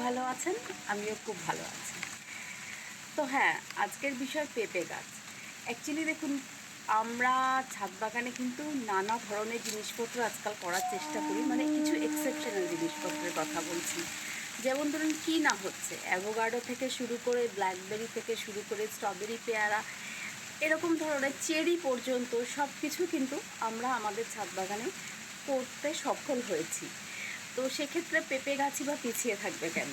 ভালো আছেন, আমিও খুব ভালো আছি। তো হ্যাঁ, আজকের বিষয় পেঁপে গাছ। অ্যাকচুয়ালি দেখুন, আমরা ছাদ বাগানে কিন্তু নানা ধরনের জিনিসপত্র আজকাল করার চেষ্টা করি, মানে কিছু এক্সেপশনাল জিনিসপত্রের কথা বলছি। যেমন ধরুন কী না হচ্ছে, অ্যাভোকাডো থেকে শুরু করে ব্ল্যাকবেরি থেকে শুরু করে স্ট্রবেরি, পেয়ারা, এরকম ধরনের চেরি পর্যন্ত সব কিছু কিন্তু আমরা আমাদের ছাদ বাগানে করতে সফল হয়েছি। তো সেক্ষেত্রে পেঁপে গাছই বা পিছিয়ে থাকবে কেন?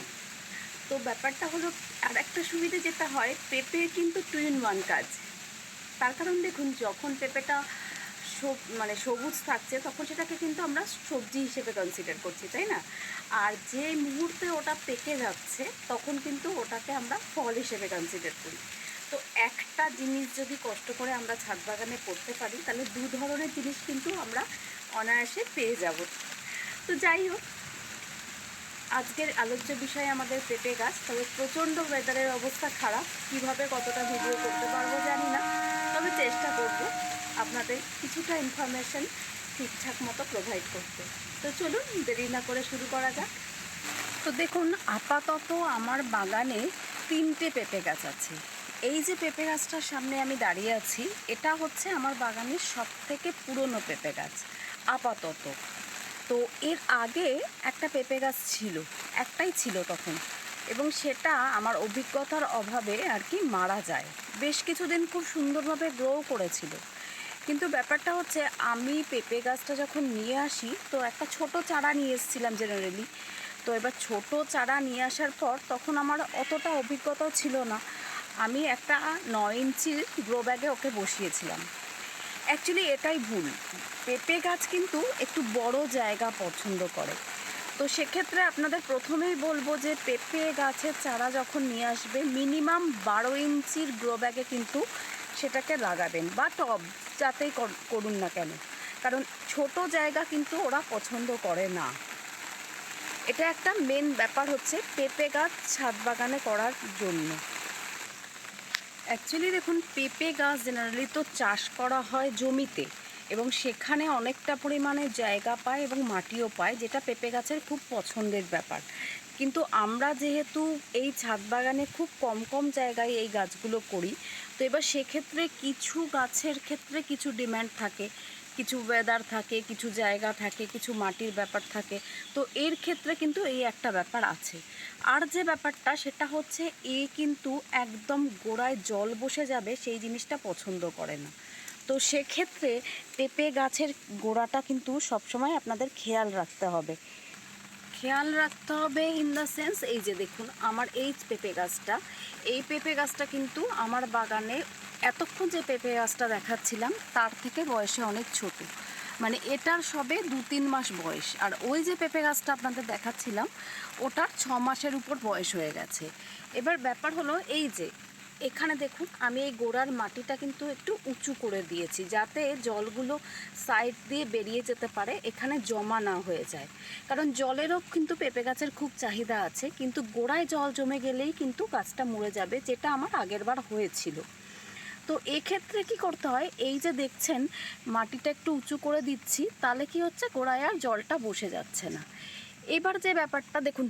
তো ব্যাপারটা হলো, আর একটা সুবিধে যেটা হয়, পেঁপে কিন্তু টু ইন ওয়ান কাজ। তার কারণ দেখুন, যখন পেঁপেটা সবুজ থাকছে তখন সেটাকে কিন্তু আমরা সবজি হিসেবে কনসিডার করছি, তাই না? আর যে মুহূর্তে ওটা পেকে যাচ্ছে তখন কিন্তু ওটাকে আমরা ফল হিসেবে কনসিডার করি। তো একটা জিনিস যদি কষ্ট করে আমরা ছাদ বাগানে করতে পারি, তাহলে দু ধরনের জিনিস কিন্তু আমরা অনায়াসে পেয়ে যাব। তো যাই হোক, আজকের আলোচ্য বিষয় আমাদের পেঁপে গাছ। তবে প্রচণ্ড ওয়েদারের অবস্থা খারাপ, কিভাবে কতটা ভিডিও করতে পারবো জানি না, তবে চেষ্টা করব আপনাদের কিছুটা ইনফরমেশন ঠিকঠাক মতো প্রোভাইড করতে। তো চলুন দেরি না করে শুরু করা যাক। তো দেখুন, আপাতত আমার বাগানে 3টে পেঁপে গাছ আছে। এই যে পেঁপে গাছটার সামনে আমি দাঁড়িয়ে আছি, এটা হচ্ছে আমার বাগানের সবথেকে পুরনো পেঁপে গাছ আপাতত। তো এর আগে একটা পেঁপে গাছ ছিল, একটাই ছিল তখন, এবং সেটা আমার অভিজ্ঞতার অভাবে আর কি মারা যায়। বেশ কিছুদিন খুব সুন্দরভাবে গ্রো করেছিল, কিন্তু ব্যাপারটা হচ্ছে, আমি পেঁপে গাছটা যখন নিয়ে আসি, তো একটা ছোট চারা নিয়ে এসেছিলাম জেনারেলি। তো এবার ছোট চারা নিয়ে আসার পর তখন আমার অতটা অভিজ্ঞতাও ছিল না। আমি একটা 9 ইঞ্চির গ্রো ব্যাগে ওকে বসিয়েছিলাম। অ্যাকচুয়ালি এটাই ভুল। পেঁপে গাছ কিন্তু একটু বড় জায়গা পছন্দ করে। তো সেক্ষেত্রে আপনাদের প্রথমেই বলবো যে পেঁপে গাছের চারা যখন নিয়ে আসবে, মিনিমাম 12 ইঞ্চির গ্রো ব্যাগে কিন্তু সেটাকে লাগাবেন, বা টব যাতেই করুন না কেন, কারণ ছোট জায়গা কিন্তু ওরা পছন্দ করে না। এটা একটা মেন ব্যাপার হচ্ছে পেঁপে গাছ ছাদ বাগানে করার জন্য। অ্যাকচুয়ালি দেখুন, পেঁপে গাছ জেনারেলি তো চাষ করা হয় জমিতে, এবং সেখানে অনেকটা পরিমাণে জায়গা পায় এবং মাটিও পায়, যেটা পেঁপে গাছের খুব পছন্দের ব্যাপার। কিন্তু আমরা যেহেতু এই ছাদ বাগানে খুব কম কম জায়গায় এই গাছগুলো করি, তো এবার সেক্ষেত্রে কিছু গাছের ক্ষেত্রে কিছু ডিম্যান্ড থাকে, কিছু ওয়েদার থাকে, কিছু জায়গা থাকে, কিছু মাটির ব্যাপার থাকে। তো এর ক্ষেত্রে কিন্তু এই একটা ব্যাপার আছে। আর যে ব্যাপারটা সেটা হচ্ছে, কিন্তু একদম গোড়ায় জল বসে যাবে সেই জিনিসটা পছন্দ করে না। তো সেক্ষেত্রে পেঁপে গাছের গোড়াটা কিন্তু সবসময় আপনাদের খেয়াল রাখতে হবে। ইন দ্য সেন্স, এই যে দেখুন আমার এই পেঁপে গাছটা কিন্তু আমার বাগানে এতক্ষণ যে পেঁপে গাছটা দেখাচ্ছিলাম তার থেকে বয়সে অনেক ছোট। মানে এটার সবে 2-3 মাস বয়স, আর ওই যে পেঁপে গাছটা আপনাদের দেখাচ্ছিলাম ওটার 6 মাসের উপর বয়স হয়ে গেছে। এবার ব্যাপার হলো, এই যে এখানে দেখুন, আমি এই গোড়ার মাটিটা কিন্তু একটু উঁচু করে দিয়েছি, যাতে জলগুলো সাইড দিয়ে বেরিয়ে যেতে পারে, এখানে জমা না হয়ে যায়। কারণ জলেরও কিন্তু পেঁপে গাছের খুব চাহিদা আছে, কিন্তু গোড়ায় জল জমে গেলেই কিন্তু গাছটা মরে যাবে, যেটা আমার আগের বার হয়েছিল। তো এক্ষেত্রে কি করতে হয়, এই যে দেখছেন মাটিটা একটু উঁচু করে দিচ্ছি, তাহলে কি হচ্ছে, গোড়ায় আর জলটা বসে যাচ্ছে না। এবার যে ব্যাপারটা দেখুন,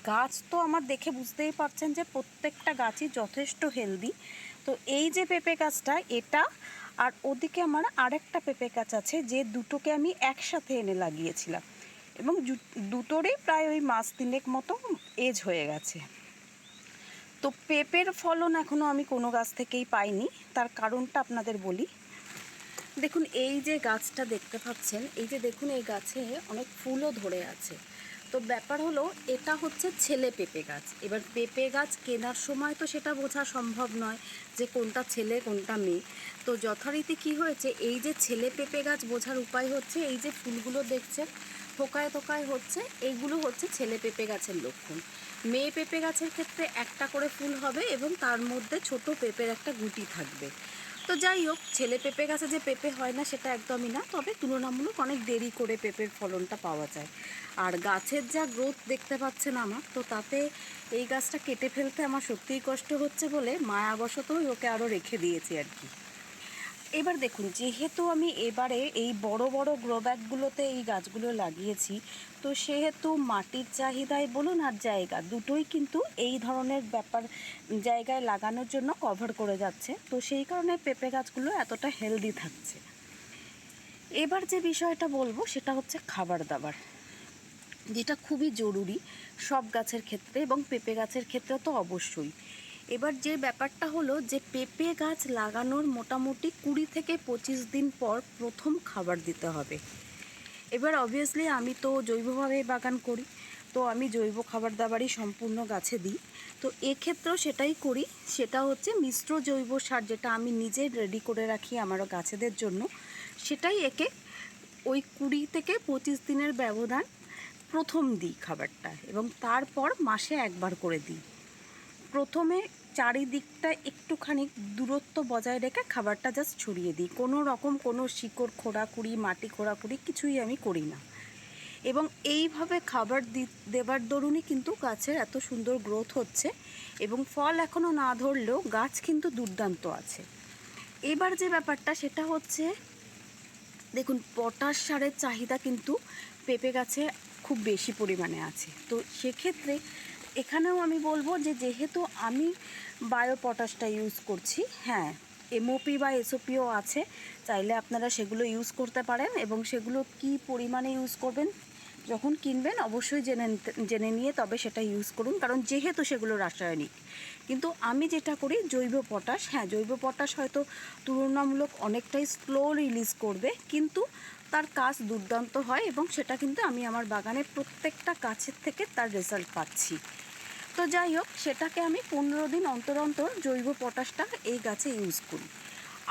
গাছ তো আমার দেখে বুঝতেই পারছেন যে প্রত্যেকটা গাছই যথেষ্ট হেলদি। তো এই যে পেঁপে গাছটা, এটা আর ওদিকে আমার আরেকটা পেঁপে গাছ আছে, যে দুটোকে আমি একসাথে এনে লাগিয়েছিলাম, এবং দুটোরই প্রায় ওই মাস 3 মতো এজ হয়ে গেছে। তো পেঁপের ফলন এখনও আমি কোনো গাছ থেকেই পাইনি। তার কারণটা আপনাদের বলি। দেখুন, এই যে গাছটা দেখতে পাচ্ছেন, এই যে দেখুন, এই গাছে অনেক ফুলও ধরে আছে। তো ব্যাপার হলো, এটা হচ্ছে ছেলে পেঁপে গাছ। এবার পেঁপে গাছ কেনার সময় তো সেটা বোঝা সম্ভব নয় যে কোনটা ছেলে কোনটা মেয়ে। তো যথারীতি কি হয়েছে, এই যে ছেলে পেঁপে গাছ বোঝার উপায় হচ্ছে, এই যে ফুলগুলো দেখছেন থোকায় থোকায় হচ্ছে, এইগুলো হচ্ছে ছেলে পেঁপে গাছের লক্ষণ। মেয়ে পেঁপে গাছের ক্ষেত্রে একটা করে ফুল হবে এবং তার মধ্যে ছোট পেঁপের একটা গুটি থাকবে। তো যাই হোক, ছেলে পেঁপে গাছে যে পেঁপে হয় না সেটা একদমই না, তবে তুলনামূলক অনেক দেরি করে পেঁপের ফলনটা পাওয়া যায়। আর গাছের যা গ্রোথ দেখতে পাচ্ছেন আমার, তো তাতে এই গাছটা কেটে ফেলতে আমার সত্যিই কষ্ট হচ্ছে বলে মায়াবশতই ওকে আরও রেখে দিয়েছি আর কি। এবার দেখুন, যেহেতু আমি এবারে এই বড় বড় গ্রো ব্যাগগুলোতে এই গাছগুলো লাগিয়েছি, তো সেহেতু মাটির চাহিদায় বলুন আর জায়গা দুটোই কিন্তু এই ধরনের ব্যাপার জায়গায় লাগানোর জন্য কভার করে যাচ্ছে। তো সেই কারণে পেঁপে গাছগুলো এতটা হেলদি থাকছে। এবার যে বিষয়টা বলবো সেটা হচ্ছে খাবার দাবার, যেটা খুবই জরুরি সব গাছের ক্ষেত্রে এবং পেঁপে গাছের ক্ষেত্রে তো অবশ্যই। এবার যে ব্যাপারটা হলো যে পেঁপে গাছ লাগানোর মোটামুটি 20 থেকে 25 দিন পর প্রথম খাবার দিতে হবে। এবার অবভিয়াসলি আমি তো জৈবভাবে বাগান করি, তো আমি জৈব খাবার দাবারই সম্পূর্ণ গাছে দিই। তো এক্ষেত্রেও সেটাই করি, সেটা হচ্ছে মিশ্র জৈব সার, যেটা আমি নিজে রেডি করে রাখি আমার গাছেদের জন্য। সেটাই একে ওই 20 থেকে 25 দিনের ব্যবধান প্রথম দিই খাবারটা, এবং তারপর মাসে একবার করে দিই। প্রথমে চারিদিকটা একটুখানি দূরত্ব বজায় রেখে খাবারটা জাস্ট ছড়িয়ে দিই। কোনো রকম কোনো শিকড় খোঁড়াখুড়ি, মাটি খোঁড়াখুড়ি কিছুই আমি করি না। এবং এইভাবে খাবার দেবার দরুনই কিন্তু গাছের এত সুন্দর গ্রোথ হচ্ছে, এবং ফল এখনও না ধরলেও গাছ কিন্তু দুর্দান্ত আছে। এবার যে ব্যাপারটা সেটা হচ্ছে, দেখুন, পটাশ সারের চাহিদা কিন্তু পেঁপে গাছে খুব বেশি পরিমাণে আছে। তো সেক্ষেত্রে এখানেও আমি বলবো যে যেহেতু আমি বায়ো পটাশটা ইউজ করছি, হ্যাঁ এমওপি বা এসওপিও আছে, চাইলে আপনারা সেগুলো ইউজ করতে পারেন, এবং সেগুলো কি পরিমাণে ইউজ করবেন যখন কিনবেন অবশ্যই জেনে নিয়ে তবে সেটা ইউজ করুন, কারণ যেহেতু সেগুলো রাসায়নিক। কিন্তু আমি যেটা করি জৈব পটাশ, হ্যাঁ জৈব পটাশ হয়তো তুলনামূলক অনেকটাই স্লো রিলিজ করবে, কিন্তু তার কাজ দুর্দান্ত হয়, এবং সেটা কিন্তু আমি আমার বাগানের প্রত্যেকটা গাছের থেকে তার রেজাল্ট পাচ্ছি। তো যাই হোক, সেটাকে আমি 15 দিন অন্তর অন্তর জৈব পটাশটা এই গাছে ইউজ করি।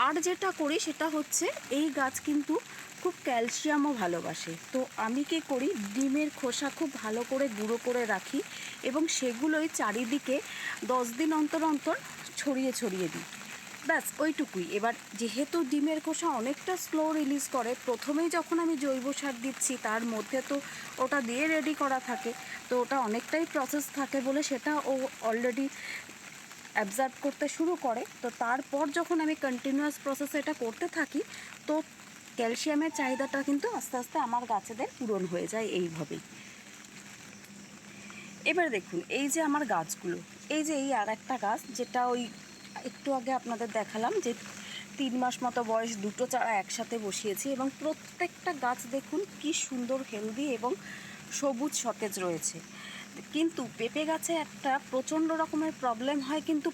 আর যেটা করি সেটা হচ্ছে, এই গাছ কিন্তু খুব ক্যালসিয়ামও ভালোবাসে। তো আমি কী করি, ডিমের খোসা খুব ভালো করে গুঁড়ো করে রাখি, এবং সেগুলোই চারিদিকে 10 দিন অন্তর অন্তর ছড়িয়ে ছড়িয়ে দিই। ব্যাস ওইটুকুই। এবার যেহেতু ডিমের খোসা অনেকটা স্লো রিলিজ করে, প্রথমেই যখন আমি জৈব সার দিচ্ছি তার মধ্যে তো ওটা দিয়ে রেডি করা থাকে, তো ওটা অনেকটাই প্রসেস থাকে বলে সেটা ও অলরেডি অ্যাবজর্ব করতে শুরু করে। তো তারপর যখন আমি কন্টিনিউয়াস প্রসেসে এটা করতে থাকি, তো ক্যালসিয়ামের চাহিদাটা কিন্তু আস্তে আস্তে আমার গাছেদের পূরণ হয়ে যায় এইভাবেই। এবার দেখুন, এই যে আমার গাছগুলো, এই যে এই আর একটা গাছ যেটা ওই একটু আগে আপনাদের দেখালাম, যে 3 মাস মতো বয়স, দুটো চারা একসাথে বসিয়েছি, এবং প্রত্যেকটা গাছ দেখুন কি সুন্দর হেলদি এবং সবুজ সতেজ রয়েছে। কিন্তু পেঁপে গাছে একটা প্রচণ্ড রকমের প্রবলেম হয় কিন্তু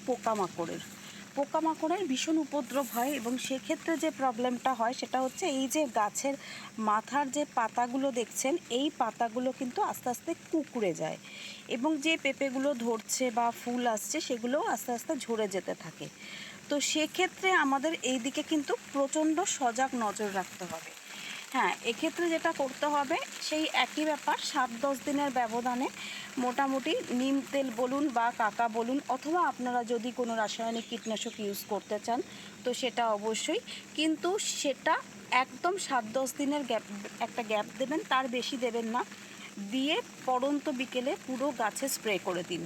পোকামাকড়ের ভীষণ উপদ্রব হয়, এবং সেক্ষেত্রে যে প্রবলেমটা হয় সেটা হচ্ছে, এই যে গাছের মাথার যে পাতাগুলো দেখছেন, এই পাতাগুলো কিন্তু আস্তে আস্তে কুঁকড়ে যায়, এবং যে পেঁপেগুলো ধরছে বা ফুল আসছে সেগুলোও আস্তে আস্তে ঝরে যেতে থাকে। তো সেক্ষেত্রে আমাদের এই দিকে কিন্তু প্রচণ্ড সজাগ নজর রাখতে হবে। হ্যাঁ, এক্ষেত্রে যেটা করতে হবে সেই একই ব্যাপার, 7-10 দিনের ব্যবধানে মোটামুটি নিম তেল বলুন বা কাকা বলুন, অথবা আপনারা যদি কোনো রাসায়নিক কীটনাশক ইউজ করতে চান তো সেটা অবশ্যই, কিন্তু সেটা একদম 7-10 দিনের একটা গ্যাপ দেবেন, তার বেশি দেবেন না, দিয়ে পড়ন্ত বিকেলে পুরো গাছে স্প্রে করে দিন,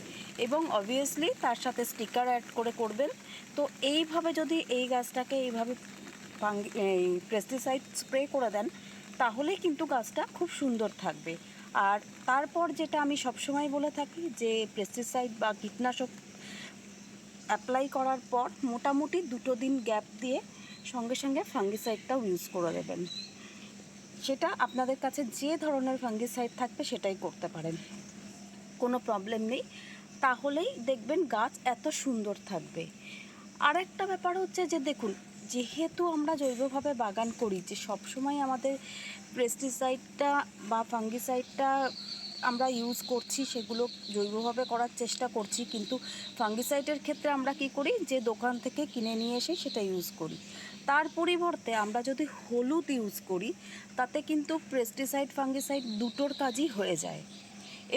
এবং অবভিয়াসলি তার সাথে স্টিকার অ্যাড করে করবেন। তো এইভাবে যদি এই গাছটাকে এইভাবে এই পেস্টিসাইড স্প্রে করে দেন, তাহলেই কিন্তু গাছটা খুব সুন্দর থাকবে। আর তারপর যেটা আমি সবসময় বলে থাকি, যে পেস্টিসাইড বা কীটনাশক অ্যাপ্লাই করার পর মোটামুটি 2 দিন গ্যাপ দিয়ে সঙ্গে সঙ্গে ফাঙ্গিসাইডটাও ইউজ করে দেবেন। সেটা আপনাদের কাছে যে ধরনের ফাঙ্গিসাইড থাকবে সেটাই করতে পারেন, কোনো প্রবলেম নেই। তাহলেই দেখবেন গাছ এত সুন্দর থাকবে। আর একটা ব্যাপার হচ্ছে যে দেখুন, যেহেতু আমরা জৈবভাবে বাগান করি, যে সবসময় আমাদের পেস্টিসাইডটা বা ফাঙ্গিসাইডটা আমরা ইউজ করছি, সেগুলো জৈবভাবে করার চেষ্টা করছি, কিন্তু ফাঙ্গিসাইডের ক্ষেত্রে আমরা কি করি, যে দোকান থেকে কিনে নিয়ে এসে সেটা ইউজ করি। তার পরিবর্তে আমরা যদি হলুদ ইউজ করি, তাতে কিন্তু পেস্টিসাইড ফাঙ্গিসাইড দুটোর কাজই হয়ে যায়,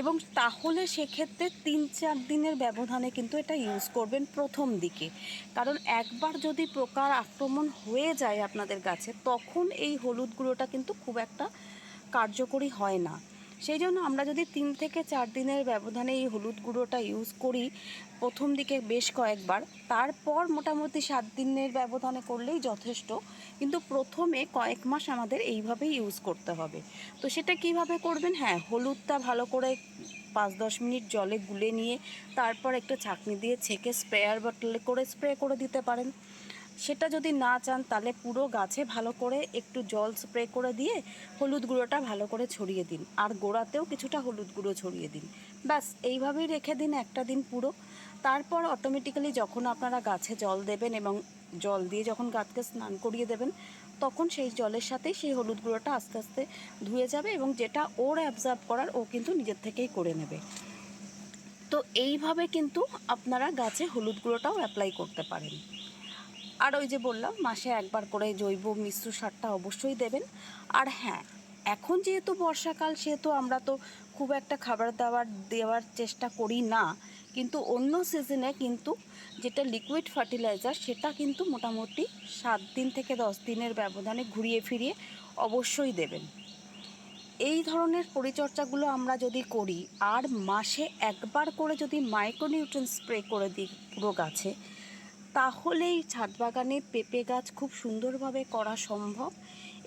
এবং তাহলে সেক্ষেত্রে 3-4 দিনের ব্যবধানে কিন্তু এটা ইউজ করবেন প্রথম দিকে, কারণ একবার যদি পোকার আক্রমণ হয়ে যায় আপনাদের গাছে, তখন এই হলুদ গুঁড়োটা কিন্তু খুব একটা কার্যকরী হয় না। সেই জন্য আমরা যদি 3 থেকে 4 দিনের ব্যবধানে এই হলুদ গুঁড়োটা ইউজ করি প্রথম দিকে বেশ কয়েকবার, তারপর মোটামুটি 7 দিনের ব্যবধানে করলেই যথেষ্ট। কিন্তু প্রথমে কয়েক মাস আমাদের এইভাবেই ইউজ করতে হবে। তো সেটা কিভাবে করবেন? হ্যাঁ, হলুদটা ভালো করে 5-10 মিনিট জলে গুলে নিয়ে তারপর একটু ছাঁকনি দিয়ে ছেঁকে স্প্রেয়ার বটলে করে স্প্রে করে দিতে পারেন। সেটা যদি না চান তাহলে পুরো গাছে ভালো করে একটু জল স্প্রে করে দিয়ে হলুদ গুঁড়োটা ভালো করে ছড়িয়ে দিন, আর গোড়াতেও কিছুটা হলুদ গুঁড়ো ছড়িয়ে দিন। ব্যাস এইভাবেই রেখে দিন একটা দিন পুরো। তারপর অটোমেটিক্যালি যখন আপনারা গাছে জল দেবেন এবং জল দিয়ে যখন গাছকে স্নান করিয়ে দেবেন, তখন সেই জলের সাথেই সেই হলুদ গুঁড়োটা আস্তে আস্তে ধুয়ে যাবে এবং যেটা ওর অ্যাবজর্ব করার ও কিন্তু নিজের থেকেই করে নেবে। তো এইভাবে কিন্তু আপনারা গাছে হলুদ গুঁড়োটাও অ্যাপ্লাই করতে পারেন। আর ওই যে বললাম, মাসে একবার করে জৈব মিশ্র সারটা অবশ্যই দেবেন। আর হ্যাঁ, এখন যেহেতু বর্ষাকাল সেহেতু আমরা তো খুব একটা খাবার দাবার দেওয়ার চেষ্টা করি না, কিন্তু অন্য সিজনে কিন্তু যেটা লিকুইড ফার্টিলাইজার সেটা কিন্তু মোটামুটি 7 দিন থেকে 10 দিনের ব্যবধানে ঘুরিয়ে ফিরিয়ে অবশ্যই দেবেন। এই ধরনের পরিচর্যাগুলো আমরা যদি করি আর মাসে একবার করে যদি মাইক্রোনিউট্রিয়েন্ট স্প্রে করে দিই পুরো গাছে, তাহলেই ছাদ বাগানে পেঁপে গাছ খুব সুন্দরভাবে করা সম্ভব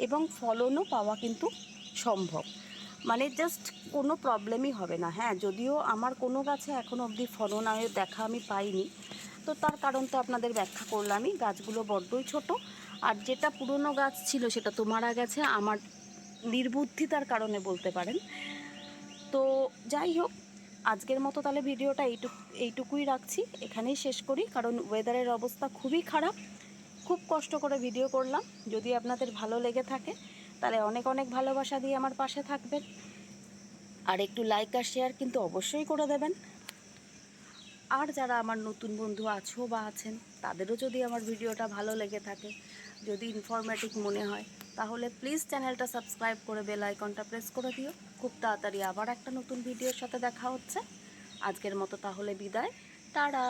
এবং ফলনও পাওয়া কিন্তু সম্ভব। মানে জাস্ট কোনো প্রবলেমই হবে না। হ্যাঁ, যদিও আমার কোনো গাছে এখনও অবধি ফলন দেখা আমি পাইনি, তো তার কারণ তো আপনাদের ব্যাখ্যা করলামই, গাছগুলো বড্ডই ছোট। আর যেটা পুরনো গাছ ছিল সেটা তো মারা গেছে আমার নির্বুদ্ধিতার কারণে বলতে পারেন। তো যাই হোক, আজকের মতো তাহলে ভিডিওটা এইটুকুই রাখছি, এখানেই শেষ করি, কারণ ওয়েদারের অবস্থা খুবই খারাপ। খুব কষ্ট করে ভিডিও করলাম। যদি আপনাদের ভালো লেগে থাকে তাহলে অনেক অনেক ভালোবাসা দিয়ে আমার পাশে থাকবেন, আর একটু লাইক আর শেয়ার কিন্তু অবশ্যই করে দেবেন। আর যারা আমার নতুন বন্ধু আছো বা আছেন, তাদেরও যদি আমার ভিডিওটা ভালো লেগে থাকে, যদি ইনফরমেটিভ মনে হয়, তাহলে প্লিজ চ্যানেলটা সাবস্ক্রাইব করে বেল আইকনটা প্রেস করে দিও। খুব তাড়াতাড়ি আবার একটা নতুন ভিডিওর সাথে দেখা হচ্ছে। আজকের মতো তাহলে বিদায়, টাটা।